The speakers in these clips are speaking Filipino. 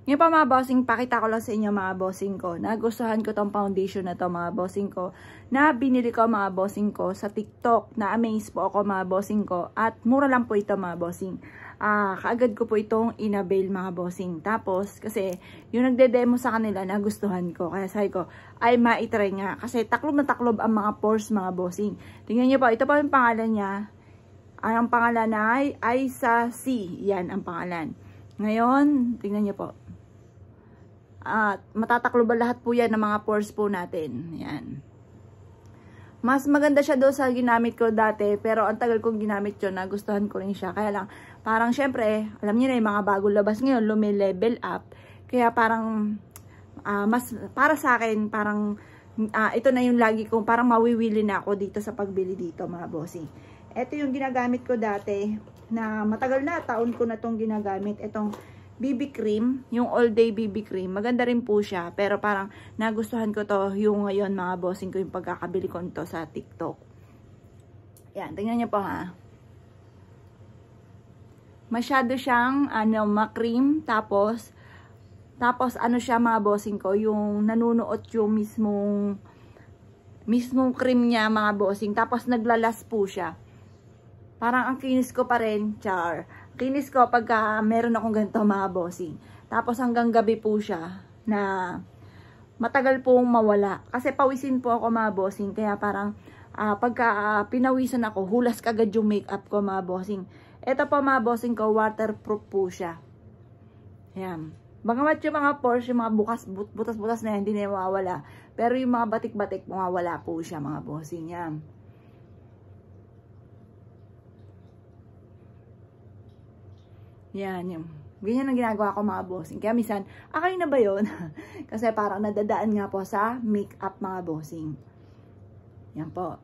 Ngayon pa mga bossing, pakita ko lang sa inyo mga bossing ko. Nagustuhan ko tong foundation na to mga bossing ko. Na binili ko mga bossing ko sa TikTok. Na-amaze po ako mga bossing ko. At mura lang po ito mga bossing. Kaagad ko po itong inavail mga bossing. Tapos, kasi yung nagde-demo sa kanila, nagustuhan ko. Kaya sabi ko, ay maitry nga. Kasi taklob na taklob ang mga pores mga bossing. Tingnan nyo po, ito po yung pangalan niya. Ang pangalan ay Isa C. Yan ang pangalan. Ngayon, tingnan nyo po. At matatakloban lahat po yan ng mga pores po natin. Yan. Mas maganda siya doon sa ginamit ko dati. Pero ang tagal kong ginamit yun. Nagustuhan ko rin siya. Kaya lang, parang syempre, alam niyo na yung mga bagong labas ngayon, lumi-level up. Kaya parang, mas, para sa akin, parang, ito na yung lagi kong, parang mawiwili na ako dito sa pagbili dito mga bossing. Ito yung ginagamit ko dati, na matagal na, taon ko na itong ginagamit. Itong BB cream, yung all day BB cream. Maganda rin po siya, pero parang nagustuhan ko to yung ngayon mga bossing ko yung pagkakabili ko nito sa TikTok. Yan, tingnan niyo po ha. Masyado siyang ma-cream, tapos ano siya mga bossing ko, yung nanunuot yung mismong cream niya mga bossing, tapos naglalas po siya. Parang ang kinis ko pa rin, char. Kinis ko pagka meron akong ganito mga bossing. Tapos hanggang gabi po siya na matagal pong mawala. Kasi pawisin po ako mga bossing. Kaya parang pagka pinawisan ako, hulas kagad yung makeup ko mga bossing. Ito po mga bossing ko, waterproof po siya. Ayan. Bagamat yung mga pores, yung mga butas-butas na yan, hindi na mawawala. Pero yung mga batik-batik, mawawala po siya mga bossing. Yan. Yan, ganyan ang ginagawa ko mga bossing. Kaya minsan, akay na ba yun? Kasi parang nadadaan nga po sa makeup mga bossing. Yan po.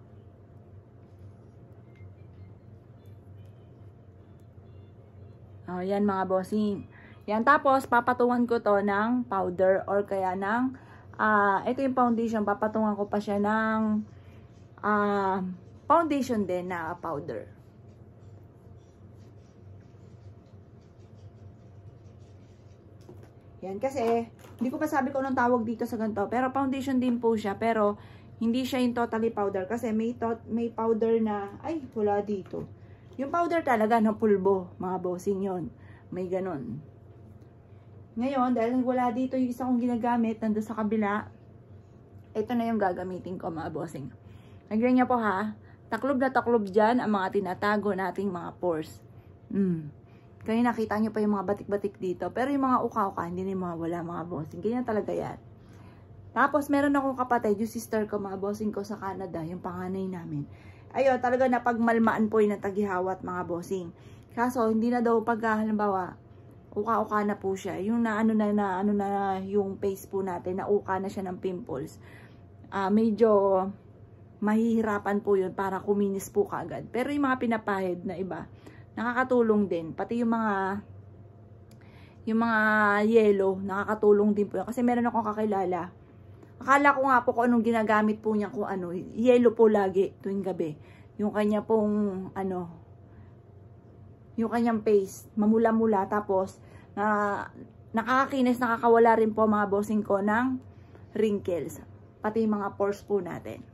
Yan mga bossing. Yan, tapos papatungan ko to ng powder or kaya ng, ito yung foundation, papatungan ko pa siya ng foundation din na powder. Yan, kasi, hindi ko pa sabi kung anong tawag dito sa ganito. Pero foundation din po siya. Pero, hindi siya yung totally powder. Kasi may powder na, ay, wala dito. Yung powder talaga na pulbo, mga bossing yon. May ganun. Ngayon, dahil wala dito yung isa kong ginagamit, nandun sa kabila, ito na yung gagamitin ko, mga bossing. Nagyan niya po ha, taklob na taklob dyan ang mga tinatago nating mga pores. Kaya nakita nyo pa yung mga batik-batik dito. Pero yung mga uka-uka, hindi na mawala mga bossing. Ganyan talaga yan. Tapos, meron akong kapatid, yung sister ko, mga bossing ko sa Canada, yung panganay namin. Ayun, talaga napagmalmaan po yung natagihawat mga bossing. Kaso, hindi na daw pag, halimbawa, uka-uka na po siya. Yung ano na yung face po natin, na uka na siya ng pimples. Medyo mahihirapan po yun para kuminis po kaagad. Pero yung mga pinapahid na iba, nakakatulong din. Pati yung mga yellow, nakakatulong din po. Kasi meron akong kakilala. Akala ko nga po kung anong ginagamit po niya, kung ano, yellow po lagi tuwing gabi. Yung kanya pong, yung kanyang paste, mamula-mula. Tapos, nakakakinis, nakakawala rin po mga bossing ko ng wrinkles. Pati yung mga pores po natin.